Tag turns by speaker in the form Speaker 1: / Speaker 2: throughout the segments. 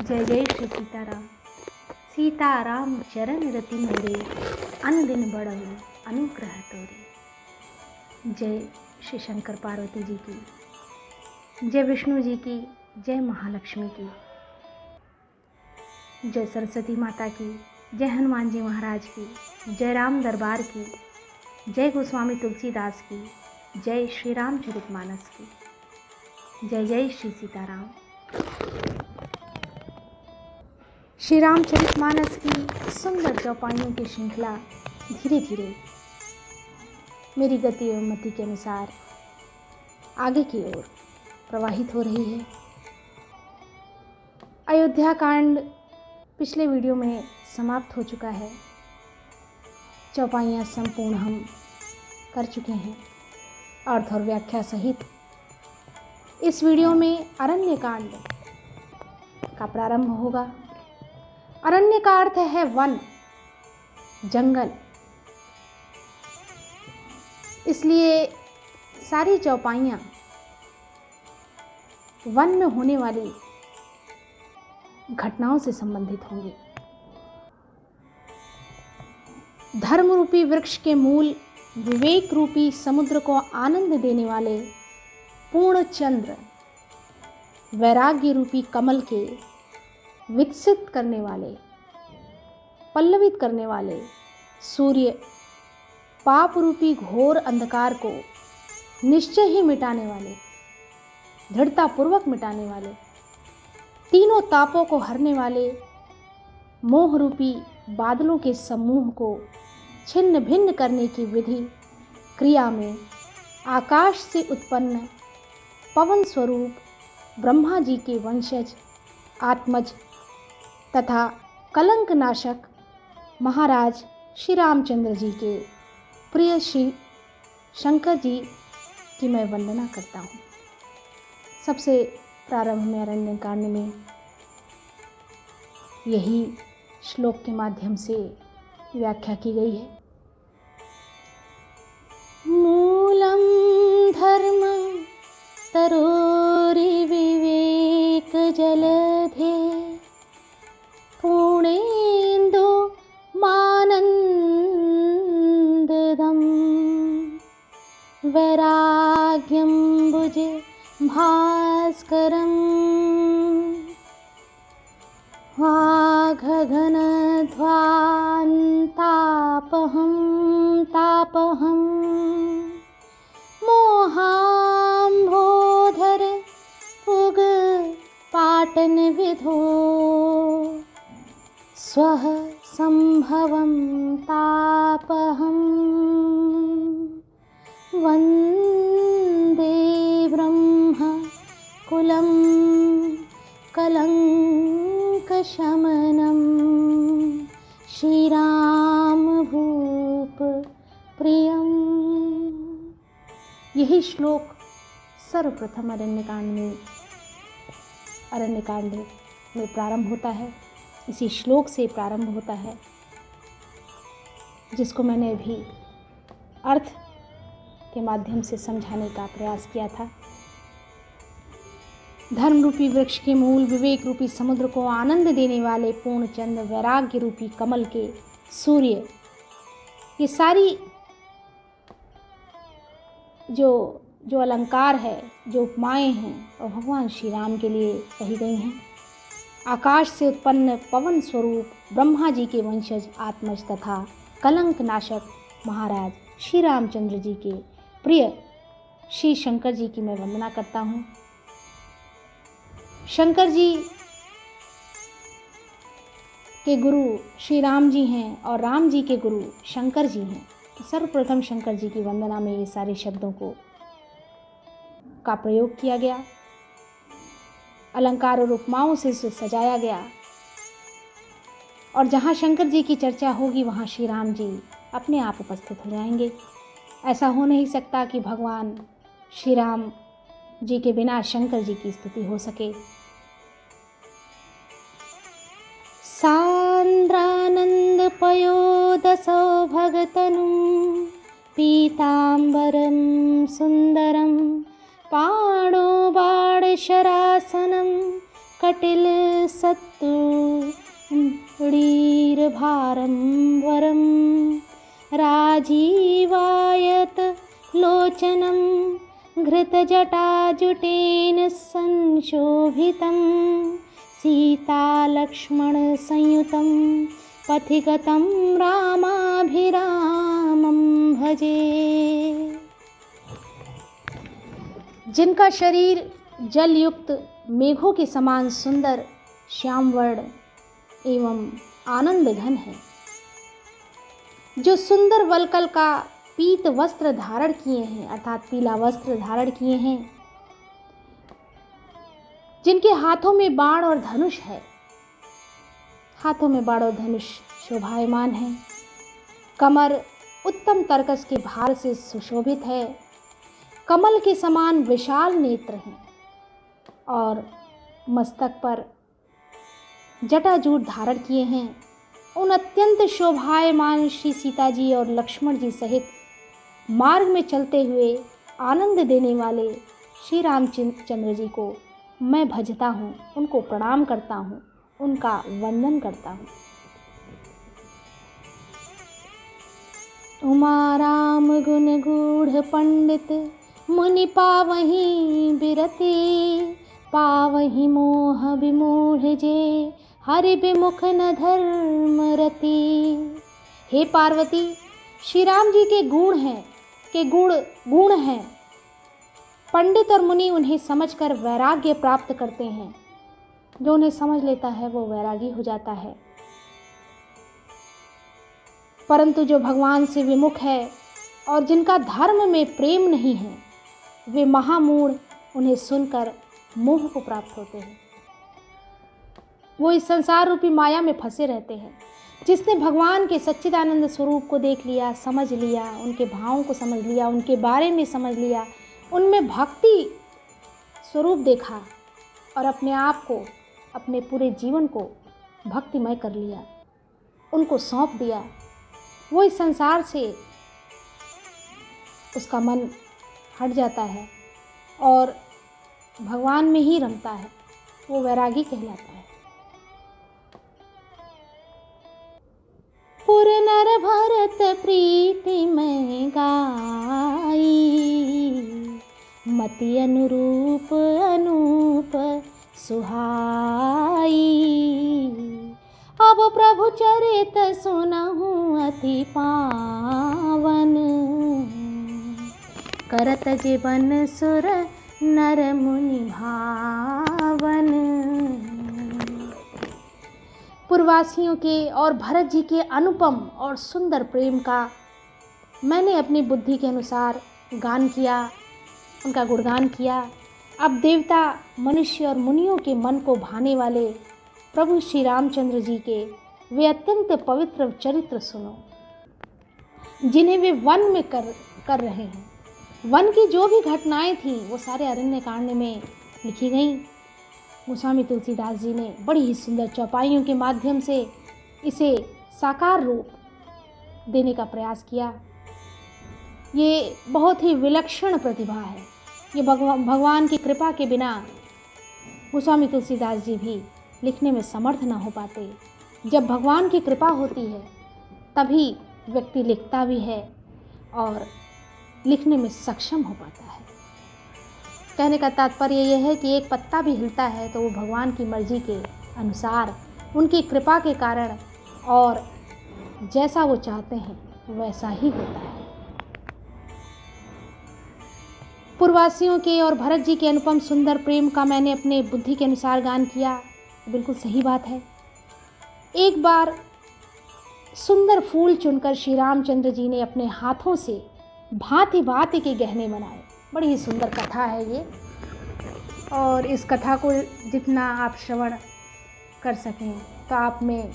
Speaker 1: जय जय श्री सीताराम। सीताराम चरण रति मोरे, अन दिन बड़ऊ अनुग्रह तोरे। जय श्री शंकर पार्वती जी की, जय विष्णु जी की, जय महालक्ष्मी की, जय सरस्वती माता की, जय हनुमान जी महाराज की, जय राम दरबार की, जय गोस्वामी तुलसीदास की, जय श्री रामचरितमानस की। जय जय श्री सीताराम। श्री रामचरितमानस की सुंदर चौपाइयों की श्रृंखला धीरे धीरे मेरी गति एवं मति के अनुसार आगे की ओर प्रवाहित हो रही है। अयोध्या कांड पिछले वीडियो में समाप्त हो चुका है। चौपाइयाँ संपूर्ण हम कर चुके हैं अर्थ और व्याख्या सहित। इस वीडियो में अरण्य कांड का प्रारंभ होगा। अरण्य का अर्थ है वन, जंगल। इसलिए सारी चौपाइयाँ वन में होने वाली घटनाओं से संबंधित होंगी। धर्म रूपी वृक्ष के मूल, विवेक रूपी समुद्र को आनंद देने वाले पूर्ण चंद्र, वैराग्य रूपी कमल के विकसित करने वाले, पल्लवित करने वाले सूर्य, पाप रूपी घोर अंधकार को निश्चय ही मिटाने वाले, दृढ़तापूर्वक मिटाने वाले, तीनों तापों को हरने वाले, मोह रूपी बादलों के समूह को छिन्न भिन्न करने की विधि क्रिया में आकाश से उत्पन्न पवन स्वरूप ब्रह्मा जी के वंशज आत्मज तथा कलंक नाशक महाराज श्री रामचंद्र जी के प्रिय श्री शंकर जी की मैं वंदना करता हूँ। सबसे प्रारंभ में अरण्य कांड में यही श्लोक के माध्यम से व्याख्या की गई है। मूलम धर्म तरोरि विवेक जलधे, पूर्णेन्दु मानन्ददम्, वैराग्यं भुजे भास्करम्, वाघगणध्वान्तापहं तापहं, मोहाम्भोधर पुग पाटन विधो, स्वः संभवं तापहं, वन्दे ब्रह्म कुलं कलङ्कशमनं, श्रीराम भूप प्रियम। यही श्लोक सर्वप्रथम अरण्यकांड में प्रारंभ होता है। इसी श्लोक से प्रारंभ होता है, जिसको मैंने अभी अर्थ के माध्यम से समझाने का प्रयास किया था। धर्म रूपी वृक्ष के मूल, विवेक रूपी समुद्र को आनंद देने वाले पूर्ण चंद्र, वैराग्य रूपी कमल के सूर्य, ये सारी जो अलंकार है, जो उपमाएं हैं, और भगवान श्री राम के लिए कही गई हैं। आकाश से उत्पन्न पवन स्वरूप ब्रह्मा जी के वंशज आत्मज तथा कलंक नाशक महाराज श्री रामचंद्र जी के प्रिय श्री शंकर जी की मैं वंदना करता हूँ। शंकर जी के गुरु श्री राम जी हैं और राम जी के गुरु शंकर जी हैं। तो सर्वप्रथम शंकर जी की वंदना में ये सारे शब्दों का प्रयोग किया गया, अलंकार और उपमाओं से सजाया गया। और जहाँ शंकर जी की चर्चा होगी वहाँ श्री राम जी अपने आप उपस्थित हो जाएंगे। ऐसा हो नहीं सकता कि भगवान श्री राम जी के बिना शंकर जी की स्तुति हो सके। सांद्रानंद पयोदसौ भगतनुं, पीतांबरं सुंदरं, पाणो बाणशरासनं, कटिल सत्तु रीरभारं वरं राजीवायत लोचनं घृतजटाजुटेन संशोभितं सीतालक्ष्मणसंयुतं पथिगतं रामाभिरामं भजे। जिनका शरीर जलयुक्त मेघों के समान सुंदर श्यामवर्ण एवं आनंद घन है, जो सुंदर वल्कल का पीत वस्त्र धारण किए हैं अर्थात पीला वस्त्र धारण किए हैं, जिनके हाथों में बाण और धनुष है, हाथों में बाण और धनुष शोभायमान है, कमर उत्तम तरकस के भार से सुशोभित है, कमल के समान विशाल नेत्र हैं और मस्तक पर जटाजूट धारण किए हैं। उन अत्यंत शोभायमान श्री सीता जी और लक्ष्मण जी सहित मार्ग में चलते हुए आनंद देने वाले श्री रामचंद्र जी को मैं भजता हूँ, उनको प्रणाम करता हूँ, उनका वंदन करता हूँ। उमा राम गुण गूढ़ पंडित मुनि पावहीं बिरति, पावहीं मोह विमूढ़ जे हरि विमुख न धर्म रति। हे पार्वती, श्री राम जी के गुण हैं। पंडित और मुनि उन्हें समझकर वैराग्य प्राप्त करते हैं। जो उन्हें समझ लेता है वो वैरागी हो जाता है। परंतु जो भगवान से विमुख है और जिनका धर्म में प्रेम नहीं है, वे महामूढ़ उन्हें सुनकर मोह को प्राप्त होते हैं। वो इस संसार रूपी माया में फंसे रहते हैं। जिसने भगवान के सच्चिदानंद स्वरूप को देख लिया, समझ लिया, उनके भावों को समझ लिया, उनके बारे में समझ लिया, उनमें भक्ति स्वरूप देखा और अपने आप को, अपने पूरे जीवन को भक्तिमय कर लिया, उनको सौंप दिया, वो इस संसार से उसका मन हट जाता है और भगवान में ही रमता है, वो वैरागी कहलाता है। पुर नर भरत प्रीति में गाई, मति अनुरूप अनूप सुहाई। अब प्रभु चरित सुनहु अति पावन, करत जीवन सुर नर मुनि भावन। पूर्ववासियों के और भरत जी के अनुपम और सुंदर प्रेम का मैंने अपनी बुद्धि के अनुसार गान किया, उनका गुणगान किया। अब देवता, मनुष्य और मुनियों के मन को भाने वाले प्रभु श्री रामचंद्र जी के वे अत्यंत पवित्र चरित्र सुनो, जिन्हें वे वन में कर रहे हैं। वन की जो भी घटनाएं थीं वो सारे अरण्य कांड में लिखी गईं। गोस्वामी तुलसीदास जी ने बड़ी ही सुंदर चौपाइयों के माध्यम से इसे साकार रूप देने का प्रयास किया। ये बहुत ही विलक्षण प्रतिभा है। ये भगवान की कृपा के बिना गोस्वामी तुलसीदास जी भी लिखने में समर्थ न हो पाते। जब भगवान की कृपा होती है तभी व्यक्ति लिखता भी है और लिखने में सक्षम हो पाता है। कहने का तात्पर्य यह है कि एक पत्ता भी हिलता है तो वो भगवान की मर्जी के अनुसार, उनकी कृपा के कारण और जैसा वो चाहते हैं वैसा ही होता है। पूर्ववासियों के और भरत जी के अनुपम सुंदर प्रेम का मैंने अपने बुद्धि के अनुसार गान किया, बिल्कुल सही बात है। एक बार सुंदर फूल चुनकर श्री रामचंद्र जी ने अपने हाथों से भांति भांति के गहने बनाए। बड़ी ही सुंदर कथा है ये, और इस कथा को जितना आप श्रवण कर सकें तो आप में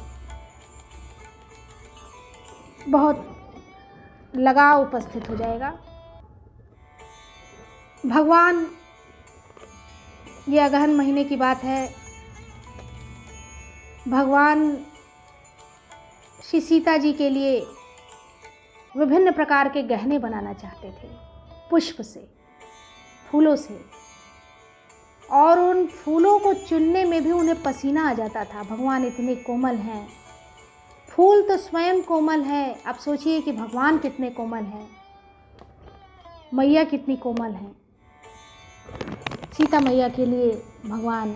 Speaker 1: बहुत लगाव उपस्थित हो जाएगा। भगवान, ये अगहन महीने की बात है, भगवान श्री सीता जी के लिए विभिन्न प्रकार के गहने बनाना चाहते थे, पुष्प से, फूलों से, और उन फूलों को चुनने में भी उन्हें पसीना आ जाता था। भगवान इतने कोमल हैं, फूल तो स्वयं कोमल है, अब सोचिए कि भगवान कितने कोमल हैं, मैया कितनी कोमल हैं। सीता मैया के लिए भगवान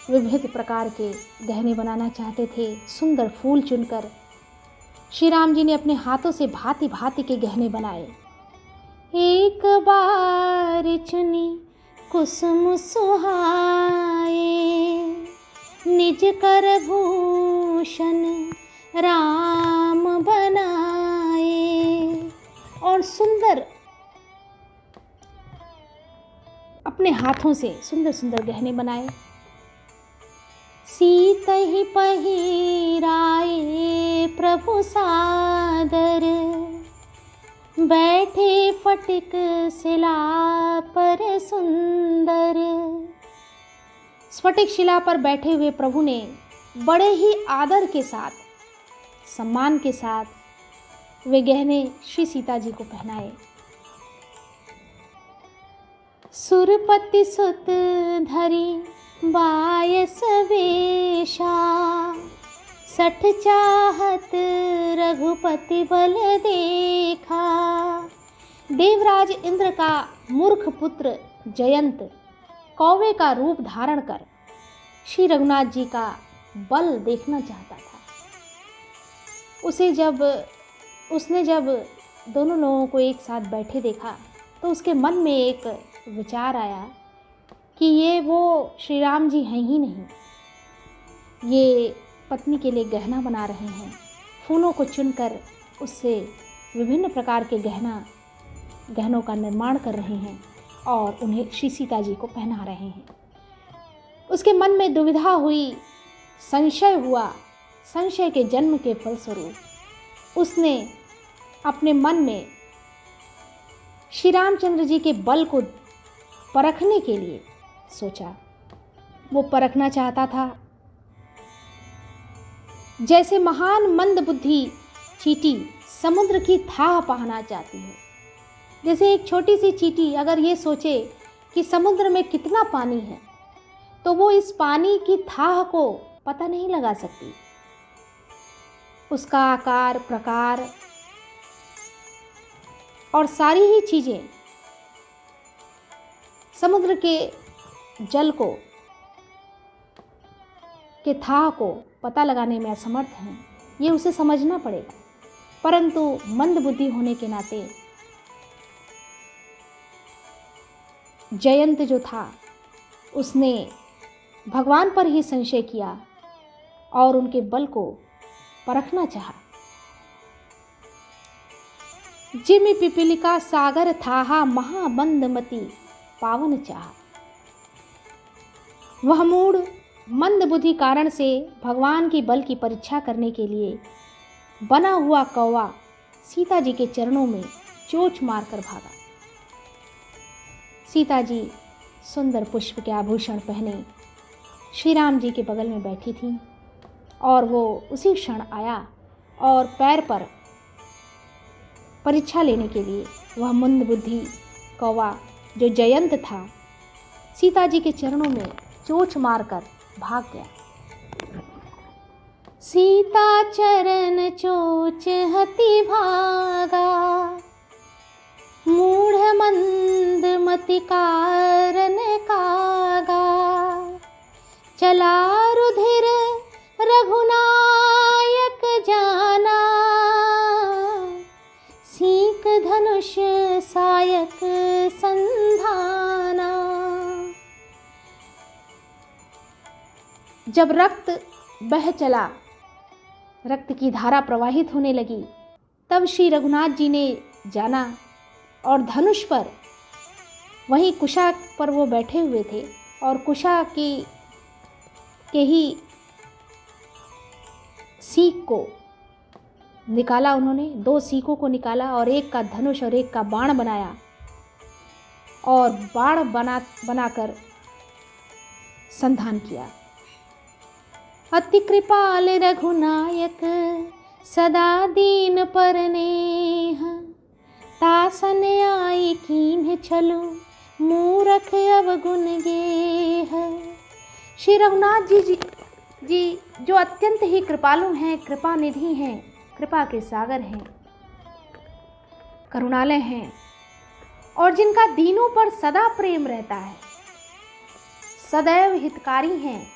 Speaker 1: विविध प्रकार के गहने बनाना चाहते थे। सुंदर फूल चुनकर श्री राम जी ने अपने हाथों से भांति भांति के गहने बनाए। एक बार चुनी कुसुम सुहाए, निज कर भूषण राम बनाए। और सुंदर अपने हाथों से सुंदर सुंदर गहने बनाए। सीत ही पहिराए प्रभु सादर, बैठे फटिक शिला पर सुंदर। स्फटिक शिला पर बैठे हुए प्रभु ने बड़े ही आदर के साथ, सम्मान के साथ वे गहने श्री सीता जी को पहनाए। सुरपति सुत धरी बायस वेशा, सठ चाहत रघुपति बल देखा। देवराज इंद्र का मूर्ख पुत्र जयंत कौवे का रूप धारण कर श्री रघुनाथ जी का बल देखना चाहता था। उसने जब दोनों लोगों को एक साथ बैठे देखा तो उसके मन में एक विचार आया कि ये वो श्री राम जी हैं ही नहीं, ये पत्नी के लिए गहना बना रहे हैं। फूलों को चुनकर उससे विभिन्न प्रकार के गहनों का निर्माण कर रहे हैं और उन्हें श्री सीता जी को पहना रहे हैं। उसके मन में दुविधा हुई, संशय हुआ। संशय के जन्म के फलस्वरूप उसने अपने मन में श्री रामचंद्र जी के बल को परखने के लिए सोचा। वो परखना चाहता था जैसे महान मंद बुद्धि चींटी समुद्र की थाह पाना चाहती है। जैसे एक छोटी सी चींटी अगर ये सोचे कि समुद्र में कितना पानी है तो वो इस पानी की थाह को पता नहीं लगा सकती। उसका आकार, प्रकार और सारी ही चीज़ें समुद्र के जल के थाह को पता लगाने में असमर्थ हैं। ये उसे समझना पड़ेगा। परंतु मंद बुद्धि होने के नाते जयंत जो था उसने भगवान पर ही संशय किया और उनके बल को परखना चाहा। जिमि पिपीलिका सागर थाहा, महामंदमती पावन चाहा। वह मूढ़ मंद बुद्धि कारण से भगवान की बल की परीक्षा करने के लिए बना हुआ कौवा सीता जी के चरणों में चोंच मारकर भागा। सीता जी सुंदर पुष्प के आभूषण पहने श्री राम जी के बगल में बैठी थीं और वो उसी क्षण आया और पैर पर परीक्षा लेने के लिए वह मंद बुद्धि कौवा जो जयंत था सीता जी के चरणों में चोंच मारकर भाग गया। सीता चरण चोच हति भागा, मूढ़ मंद मति कारण कागा। चला रुधिर रघुनायक जाना, सीक धनुष सायक संधाना। जब रक्त बह चला, रक्त की धारा प्रवाहित होने लगी, तब श्री रघुनाथ जी ने जाना और धनुष पर, वहीं कुशा पर वो बैठे हुए थे और कुशा के ही सीख को निकाला। उन्होंने दो सीखों को निकाला और एक का धनुष और एक का बाण बनाया और बाण बनाकर संधान किया। अति कृपाल रघुनायक सदा दीन पर नेह, तासन आई कीन्ह छलु मूरख अवगुण गेह। श्री रघुनाथ जी जो अत्यंत ही कृपालु हैं, कृपा निधि हैं, कृपा के सागर हैं, करुणालय हैं और जिनका दीनों पर सदा प्रेम रहता है, सदैव हितकारी हैं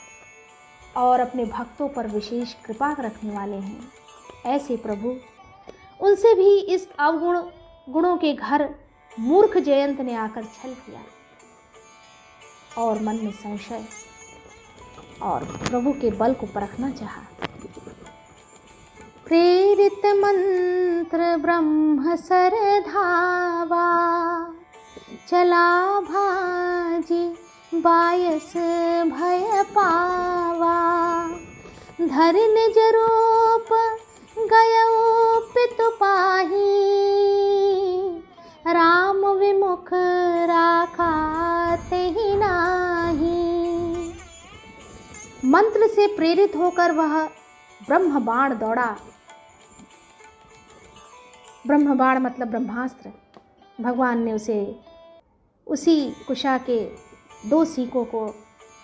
Speaker 1: और अपने भक्तों पर विशेष कृपा रखने वाले हैं, ऐसे प्रभु उनसे भी इस अवगुण गुणों के घर मूर्ख जयंत ने आकर छल किया और मन में संशय और प्रभु के बल को परखना चाहा। प्रेरित मंत्र ब्रह्म सर धावा, चला भाजी बायस भय पावा। धरि निज रूप गयो पितु पाही, राम विमुख राखा तेहि नाहि। मंत्र से प्रेरित होकर वह ब्रह्म बाण दौड़ा। ब्रह्म बाण मतलब ब्रह्मास्त्र। भगवान ने उसे उसी कुशा के 2 सीकों को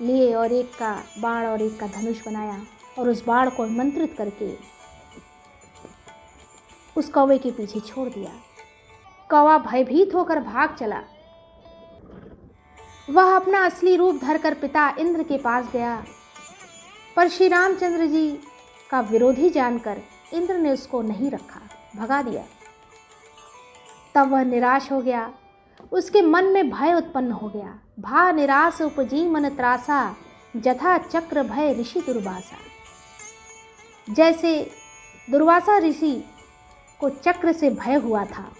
Speaker 1: लिए और एक का बाण और एक का धनुष बनाया और उस बाण को मंत्रित करके उस कौवे के पीछे छोड़ दिया। कौवा भयभीत होकर भाग चला। वह अपना असली रूप धरकर पिता इंद्र के पास गया, पर श्री रामचंद्र जी का विरोधी जानकर इंद्र ने उसको नहीं रखा, भगा दिया। तब वह निराश हो गया, उसके मन में भय उत्पन्न हो गया। भा निराश उपजी मन त्रासा, जथा चक्र भय ऋषि दुर्वासा। जैसे दुर्वासा ऋषि को चक्र से भय हुआ था,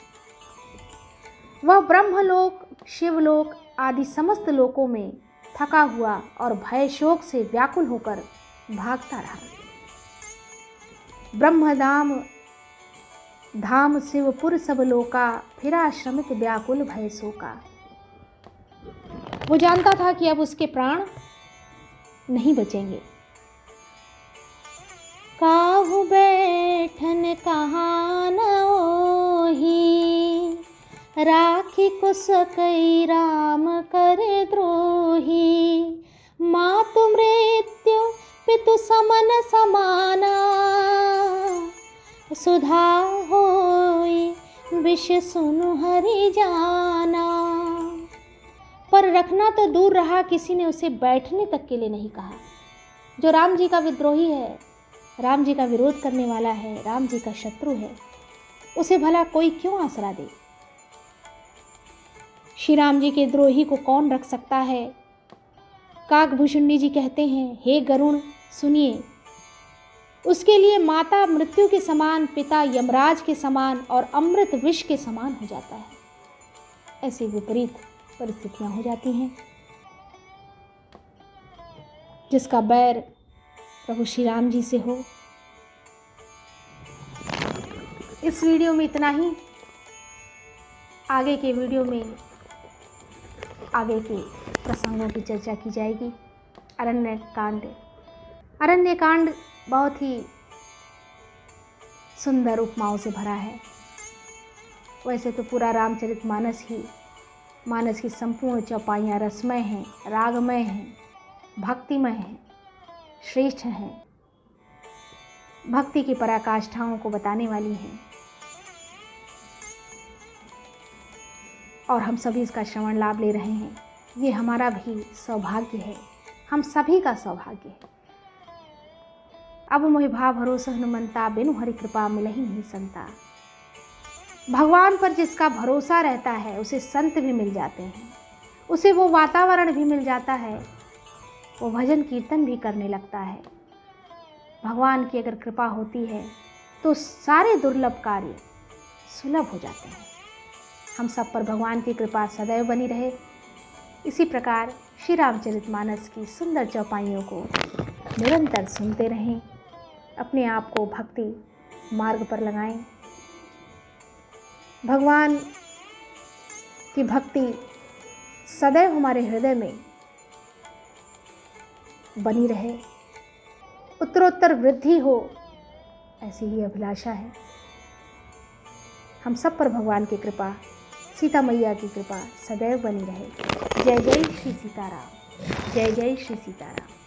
Speaker 1: वह ब्रह्मलोक, शिवलोक आदि समस्त लोकों में थका हुआ और भय शोक से व्याकुल होकर भागता रहा। ब्रह्मधाम धाम शिवपुर सब लोका, फिरा श्रमित व्याकुल भय शोका। वो जानता था कि अब उसके प्राण नहीं बचेंगे। काहू बैठन कहाँ न ओही, राखी कुश कई राम कर द्रोही। मातु मृत्यु पितु समन समाना, सुधा होई विष सुनु हरि जाना। पर रखना तो दूर रहा, किसी ने उसे बैठने तक के लिए नहीं कहा। जो राम जी का विद्रोही है, राम जी का विरोध करने वाला है, राम जी का शत्रु है, उसे भला कोई क्यों आसरा दे। श्री राम जी के द्रोही को कौन रख सकता है। काकभूषुंडी जी कहते हैं, हे गरुण सुनिए, उसके लिए माता मृत्यु के समान, पिता यमराज के समान और अमृत विष के समान हो जाता है। ऐसी विपरीत परिस्थितियां हो जाती हैं। जिसका बैर प्रभु श्री राम जी से हो। इस वीडियो में इतना ही। आगे के वीडियो में आगे के प्रसंगों की चर्चा की जाएगी। अरण्य कांड बहुत ही सुंदर उपमाओं से भरा है। वैसे तो पूरा रामचरितमानस की संपूर्ण चौपाइयाँ रसमय हैं, रागमय हैं, भक्तिमय हैं, श्रेष्ठ हैं, भक्ति की पराकाष्ठाओं को बताने वाली हैं। और हम सभी इसका श्रवण लाभ ले रहे हैं। ये हमारा भी सौभाग्य है, हम सभी का सौभाग्य है। अब मोहि भाव भरोसा हनुमंता, बिनु हरि कृपा मिलहि नहीं संता। भगवान पर जिसका भरोसा रहता है उसे संत भी मिल जाते हैं, उसे वो वातावरण भी मिल जाता है, वो भजन कीर्तन भी करने लगता है। भगवान की अगर कृपा होती है तो सारे दुर्लभ कार्य सुलभ हो जाते हैं। हम सब पर भगवान की कृपा सदैव बनी रहे। इसी प्रकार श्री रामचरितमानस की सुंदर चौपाइयों को निरंतर सुनते रहें, अपने आप को भक्ति मार्ग पर लगाएं। भगवान की भक्ति सदैव हमारे हृदय में बनी रहे, उत्तरोत्तर वृद्धि हो, ऐसी ही अभिलाषा है। हम सब पर भगवान की कृपा सीता मैया की कृपा सदैव बनी रहे। जय जय श्री सीताराम। जय जय श्री सीताराम।